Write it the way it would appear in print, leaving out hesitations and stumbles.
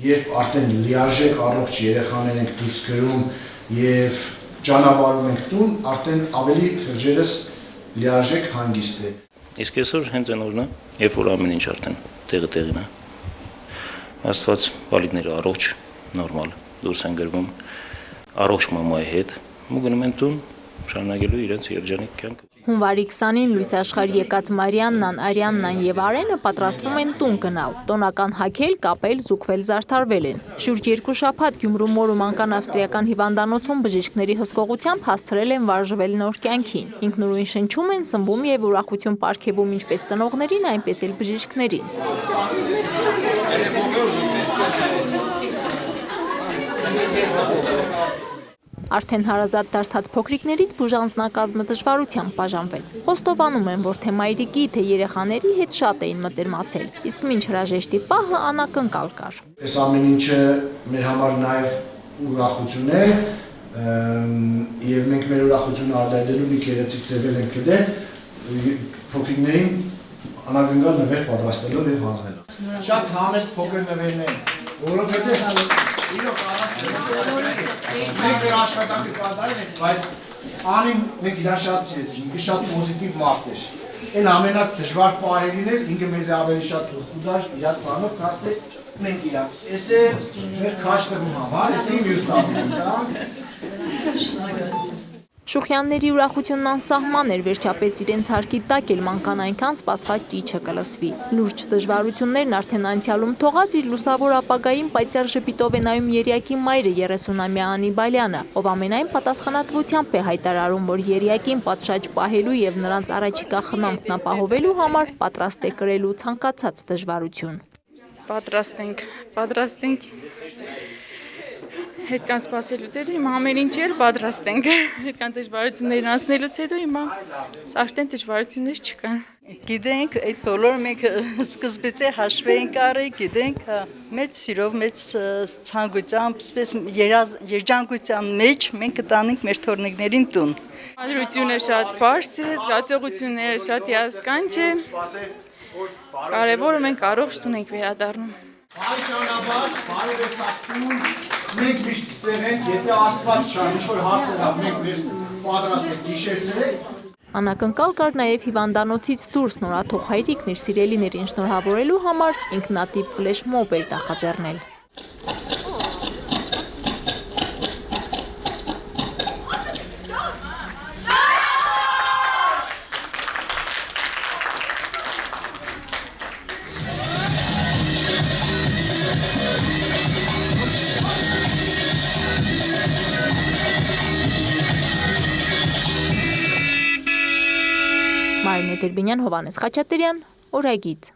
երբ արդեն լիարժեք առողջ երեխաներ ենք դուրս գրում եւ ճանապարհում ենք տուն, արդեն ավելի խղճերս լիարժեք հանգիստ է։ Իսկ այսօր հենց այն օրն է, երբ որ ամեն ինչ արդեն տեղին է։ Աստված բալիկները առողջ, նորմալ դուրս են գրվում, առողջ մամայի հետ, ու գնում են տուն, շարունակելու իրենց երջանիկ կյանքը։ Հունվարի 20-ին լույս աշխարհ եկած Մարիաննան, Արիաննան եւ Արենը պատրաստվում են տուն գնալ, տոնական հագել, կապել, զուգվել, զարդարվել են։ Շուրջ 2 շաբաթ Գյումրու մորումանական ավստրիական հիվանդանոցում բժիշկների հսկողությամբ հասցրել են վարժվել նոր կյանքին։ Ինքնուրույն շնչում են, սնվում եւ ուրախություն պարգևում ինչպես ծնողներին, այնպես էլ բժիշկներին։ Արդեն հարազատ դարձած փոքրիկներից բուժանձնակազմը դժվարությամբ բաժանվեց։ Խոստովանում են, որ թե մայրիկի, թե երեխաների հետ շատ էին մտերմացել, իսկ մինչ հրաժեշտի պահը անակնկալ կար։ Այս ամեն ինչը մեր համար նաև ուրախություն է, եւ մենք մեր ուրախությունը արտահայտելու մի գեղեցիկ ձևեր ենք գտել փոքրիկներին անակնկալ նվեր պատրաստելով եւ հանձնելով։ Շատ համեստ փոքր նվերներ են, որովհետեւ իրոք մենք աշխատանքը կատարել ենք, բայց Անին մենք իրան շատ սիրեցինք, ինքը շատ պոզիտիվ մարդ էր։ Այն ամենադժվար պահերին էլ ինքը մեզ ավելի շատ դուրս դար իր ծանոթ կաստ է մենք իրան։ Էս է մեր քաշտվում համար, էս է մյուս տապին դա։ Շուխյանների ուրախությունն անսահման էր, վերջապես իրենց հարկի տակ էլ մանքան այնքան սպասված ճիչը կլսվի։ Լուրջ դժվարություններն արդեն անցյալում թողած իր լուսավոր ապագային պայծառ ժպիտով է նայում երիակի մայրը 30-ամյա Անի Բալյանը, ով ամենայն պատասխանատվությամբ է հայտարարում, որ երիակին պատշաճ պահելու եւ նրանց առաջիկա խնամքն ապահովելու համար պատրաստ է կրելու ցանկացած դժվարություն։ Պատրաստ ենք հետքան սպասելուց հետո հիմա ամեն ինչ էլ պատրաստ ենք, հետքան դժվարություններն անցնելուց հետո հիմա արդեն դժվարություններ չկան։ Գիտենք, այդ բոլորը մենք սկզբից է հաշվի ենք արել, գիտենք, մեծ սիրով, մեծ ցանկությամբ, այսպես երջանկության մեջ մենք կտանենք մեր թորնիկներին տուն։ Ադրությունը շատ բարձր է, զգացողությունները շատ հիասքանչ է։ Կարևորը մենք առողջ տուն ենք վերադառնում։ Հայճանաբար, բարևետակություն, մենք միշտ ստեղ ենք, եթե աստված շան, ինչ-որ հարցերավ, մենք մեր պատրաստ ենք գիշերցրեք։ Անակնկալ կար նաև հիվանդանոցից դուրս նորաթող հայրիկն իր սիրելիներին շնորհավորելու համար ինքնատիպ ֆլեշմոբ էր նախաձեռնել։ Մարինե Տերբինյան, Հովհաննես Խաչատրյան, Օրագիծ։